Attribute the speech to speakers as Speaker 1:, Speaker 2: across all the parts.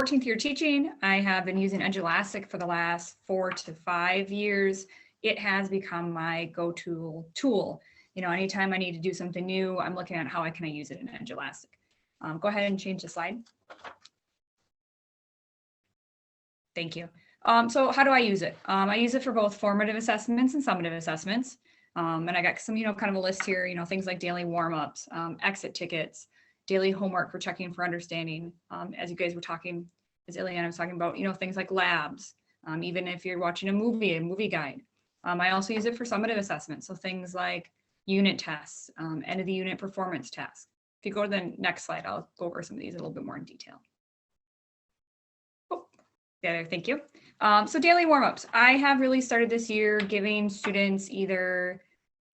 Speaker 1: 14th year teaching. I have been using Edulastic for the last 4 to 5 years. It has become my go-to tool. You know, anytime I need to do something new, I'm looking at how can I use it in Edulastic. Go ahead and change the slide. Thank you. So how do I use it? I use it for both formative assessments and summative assessments. And I got some, kind of a list here, things like daily warm-ups, exit tickets, daily homework for checking for understanding. As you guys were talking, as Ileana was talking about, things like labs, even if you're watching a movie guide. I also use it for summative assessments. So things like unit tests, end of the unit performance tasks. If you go to the next slide, I'll go over some of these a little bit more in detail. Yeah, thank you. So daily warm-ups. I have really started this year giving students either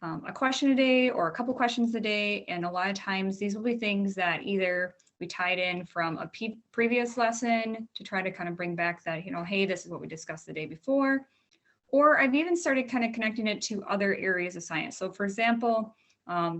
Speaker 1: a question a day or a couple questions a day. And a lot of times these will be things that either we tied in from a previous lesson to try to kind of bring back that, hey, this is what we discussed the day before. Or I've even started kind of connecting it to other areas of science. So for example,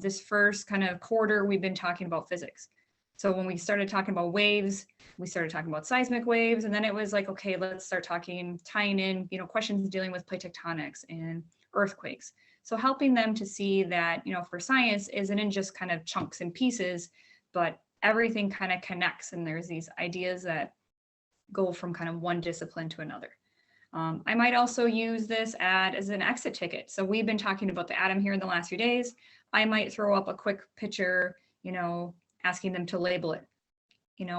Speaker 1: this first kind of quarter, we've been talking about physics. So when we started talking about waves, we started talking about seismic waves, and then it was like, okay, let's start tying in, questions dealing with plate tectonics and earthquakes. So helping them to see that, for science isn't just kind of chunks and pieces, but everything kind of connects, and there's these ideas that go from kind of one discipline to another. I might also use this as an exit ticket. So we've been talking about the atom here in the last few days. I might throw up a quick picture, asking them to label it,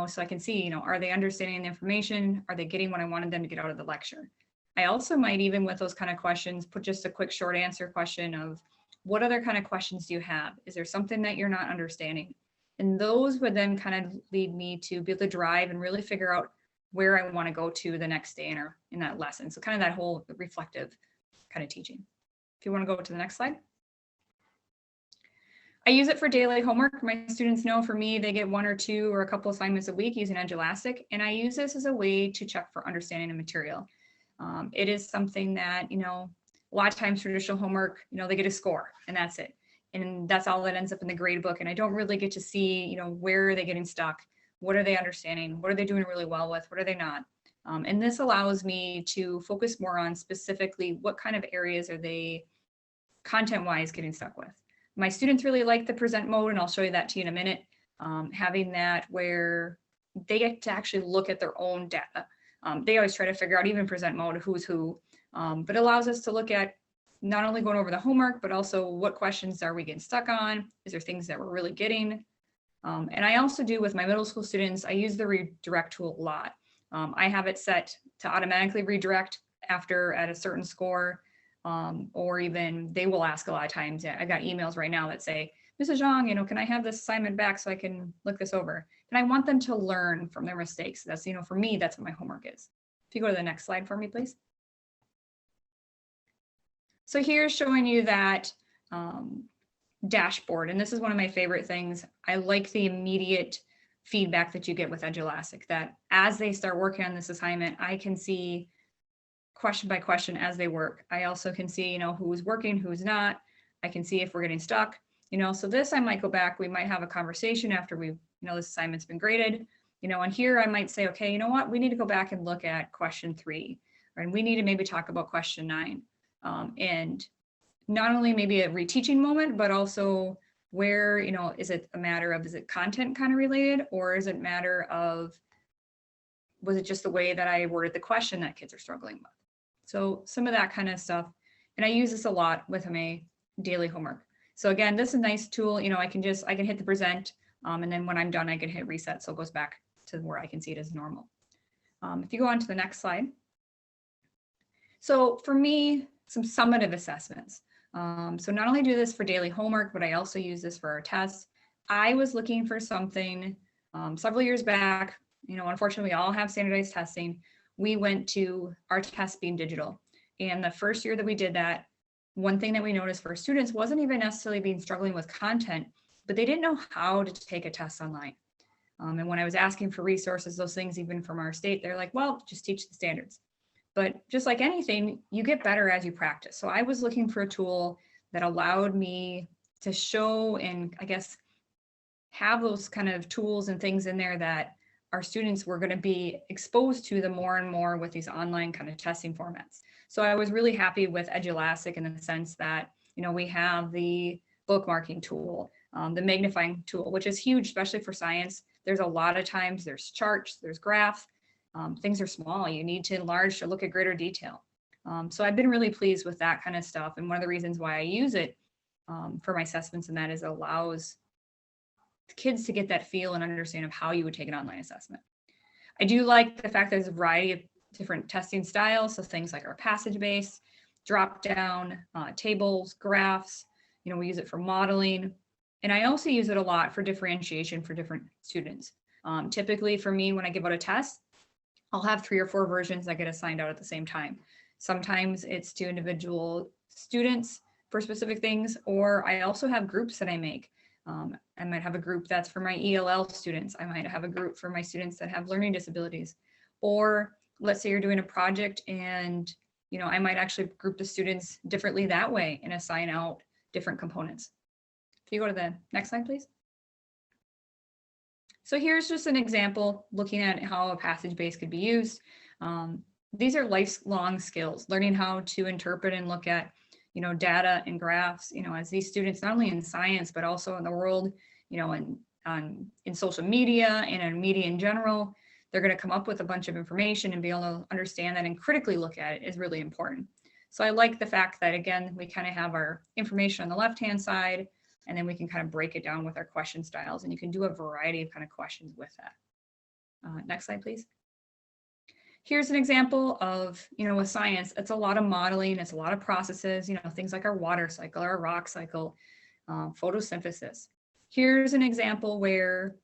Speaker 1: so I can see, are they understanding the information? Are they getting what I wanted them to get out of the lecture? I also might, even with those kind of questions, put just a quick short answer question of what other kind of questions do you have? Is there something that you're not understanding? And those would then kind of lead me to be able to drive and really figure out where I want to go to the next day in that lesson. So kind of that whole reflective kind of teaching. If you want to go to the next slide. I use it for daily homework. My students know for me, they get 1 or 2 or a couple assignments a week using Edulastic, and I use this as a way to check for understanding the material. It is something that, a lot of times traditional homework, they get a score and that's it. And that's all that ends up in the grade book. And I don't really get to see, where are they getting stuck? What are they understanding? What are they doing really well with? What are they not? And this allows me to focus more on specifically what kind of areas are they content-wise getting stuck with. My students really like the present mode, and I'll show you that to you in a minute. Having that where they get to actually look at their own data. They always try to figure out, even present mode, who's who, but it allows us to look at not only going over the homework, but also what questions are we getting stuck on? Is there things that we're really getting? And I also do with my middle school students, I use the redirect tool a lot. I have it set to automatically redirect at a certain score. Or even they will ask a lot of times. I got emails right now that say, Mrs. Xiong, can I have this assignment back so I can look this over? And I want them to learn from their mistakes. That's, for me, that's what my homework is. If you go to the next slide for me, please. So here's showing you that dashboard. And this is one of my favorite things. I like the immediate feedback that you get with Edulastic, that as they start working on this assignment, I can see question by question as they work. I also can see, who's working, who's not. I can see if we're getting stuck, so this I might go back, we might have a conversation after we've, this assignment's been graded, and here I might say, okay, you know what, we need to go back and look at question 3, and we need to maybe talk about question 9. And not only maybe a reteaching moment, but also where, is it a matter of, is it content kind of related, or is it a matter of, was it just the way that I worded the question that kids are struggling with? So some of that kind of stuff. And I use this a lot with my daily homework. So again, this is a nice tool. I can hit the present, and then when I'm done, I can hit reset. So it goes back to where I can see it as normal. If you go on to the next slide. So for me, some summative assessments. So not only do this for daily homework, but I also use this for our tests. I was looking for something several years back. Unfortunately, we all have standardized testing. We went to our tests being digital. And the first year that we did that, one thing that we noticed for students wasn't even necessarily struggling with content, but they didn't know how to take a test online. And when I was asking for resources, those things even from our state, they're like, well, just teach the standards. But just like anything, you get better as you practice. So I was looking for a tool that allowed me to show and I guess have those kind of tools and things in there that our students were going to be exposed to the more and more with these online kind of testing formats. So I was really happy with Edulastic in the sense that, we have the bookmarking tool, the magnifying tool, which is huge, especially for science. There's a lot of times there's charts, there's graphs, things are small. You need to enlarge to look at greater detail. So I've been really pleased with that kind of stuff. And one of the reasons why I use it for my assessments and that is it allows kids to get that feel and understand of how you would take an online assessment. I do like the fact that there's a variety of different testing styles. So things like our passage-based, drop-down, tables, graphs, we use it for modeling. And I also use it a lot for differentiation for different students. Typically for me, when I give out a test, I'll have 3 or 4 versions that get assigned out at the same time. Sometimes it's to individual students for specific things, or I also have groups that I make. I might have a group that's for my ELL students. I might have a group for my students that have learning disabilities. Or let's say you're doing a project and, I might actually group the students differently that way and assign out different components. If you go to the next slide, please. So here's just an example looking at how a passage base could be used. These are lifelong skills, learning how to interpret and look at data and graphs, as these students, not only in science, but also in the world, in social media and in media in general, they're going to come up with a bunch of information and be able to understand that and critically look at it is really important. So I like the fact that, again, we kind of have our information on the left-hand side, and then we can kind of break it down with our question styles, and you can do a variety of kind of questions with that. Next slide, please. Here's an example of, with science, it's a lot of modeling, it's a lot of processes, things like our water cycle, our rock cycle, photosynthesis. Here's an example where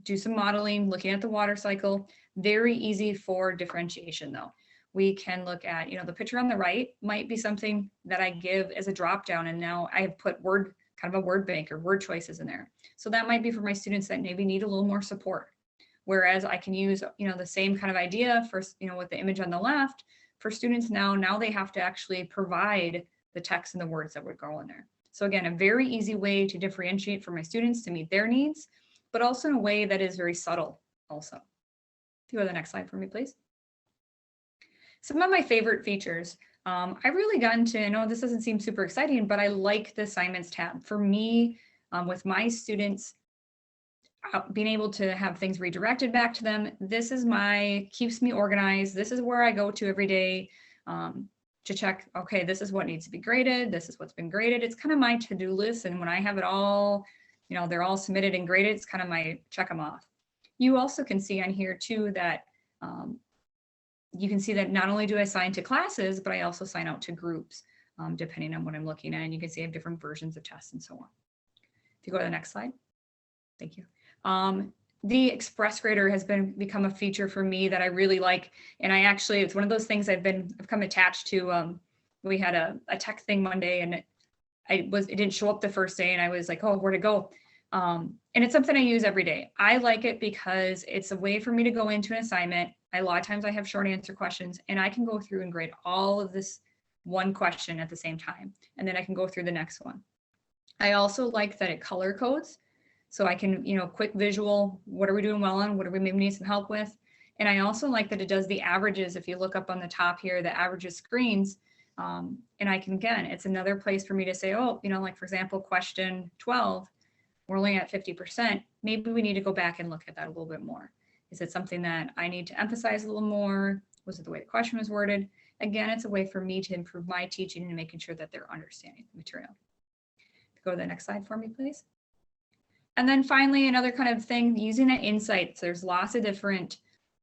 Speaker 1: do some modeling, looking at the water cycle, very easy for differentiation though. We can look at, the picture on the right might be something that I give as a drop down, and now I have put kind of a word bank or word choices in there. So that might be for my students that maybe need a little more support. Whereas I can use, the same kind of idea for, with the image on the left for students now they have to actually provide the text and the words that would go in there. So again, a very easy way to differentiate for my students to meet their needs, but also in a way that is very subtle also. If you go to the next slide for me, please. Some of my favorite features, I really got into, I know this doesn't seem super exciting, but I like the assignments tab. For me, with my students, being able to have things redirected back to them, this is keeps me organized. This is where I go to every day to check, okay, this is what needs to be graded. This is what's been graded. It's kind of my to-do list. And when I have it all, they're all submitted and graded, it's kind of my check them off. You also can see on here too that you can see that not only do I assign to classes, but I also sign out to groups depending on what I'm looking at. And you can see I have different versions of tests and so on. If you go to the next slide. Thank you. The Express Grader has become a feature for me that I really like. And it's one of those things I've come attached to. We had a tech thing Monday and it didn't show up the first day and I was like, oh, where'd it go? And it's something I use every day. I like it because it's a way for me to go into an assignment. A lot of times I have short answer questions and I can go through and grade all of this one question at the same time. And then I can go through the next one. I also like that it color codes. So I can, quick visual, what are we doing well on? What do we maybe need some help with? And I also like that it does the averages. If you look up on the top here, the averages screens, and I can, again, it's another place for me to say, oh, like for example, question 12, we're only at 50%. Maybe we need to go back and look at that a little bit more. Is it something that I need to emphasize a little more? Was it the way the question was worded? Again, it's a way for me to improve my teaching and making sure that they're understanding the material. Go to the next slide for me, please. And then finally, another kind of thing, using the insights. There's lots of different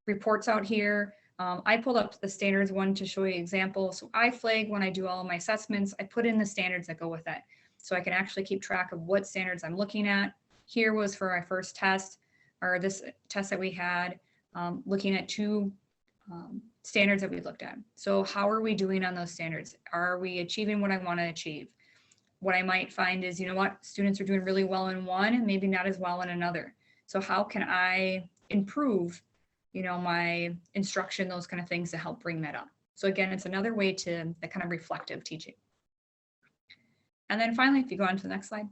Speaker 1: reports out here. I pulled up the standards one to show you an example. So I flag when I do all of my assessments, I put in the standards that go with that. So I can actually keep track of what standards I'm looking at. Here was for our first test, or this test that we had, looking at 2 standards that we looked at. So how are we doing on those standards? Are we achieving what I want to achieve? What I might find is, students are doing really well in one and maybe not as well in another. So how can I improve, my instruction, those kind of things to help bring that up. So again, it's another way to the kind of reflective teaching. And then finally, if you go on to the next slide,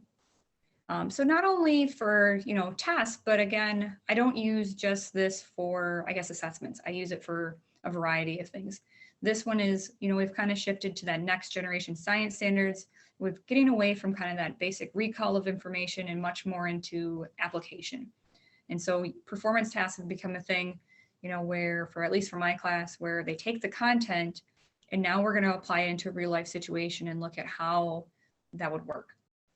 Speaker 1: So not only for, tasks, but again, I don't use just this for, I guess, assessments. I use it for a variety of things. This one is, we've kind of shifted to that next generation science standards with getting away from kind of that basic recall of information and much more into application. And so performance tasks have become a thing, where for at least for my class, where they take the content and now we're going to apply it into a real life situation and look at how that would work.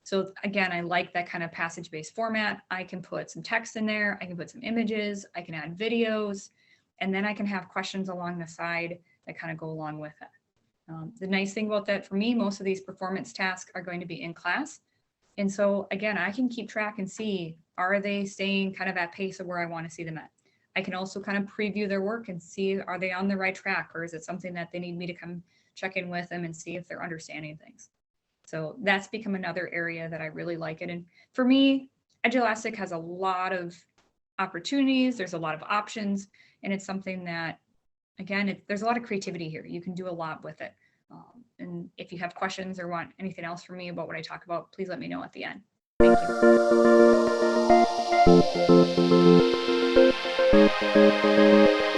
Speaker 1: So again, I like that kind of passage-based format. I can put some text in there, I can put some images, I can add videos, and then I can have questions along the side that kind of go along with it. The nice thing about that for me, most of these performance tasks are going to be in class. And so again, I can keep track and see, are they staying kind of at pace of where I want to see them at? I can also kind of preview their work and see, are they on the right track, or is it something that they need me to come check in with them and see if they're understanding things? So that's become another area that I really like it. And for me, Edulastic has a lot of opportunities. There's a lot of options. And it's something that, again, there's a lot of creativity here. You can do a lot with it. And if you have questions or want anything else from me about what I talk about, please let me know at the end. Thank you.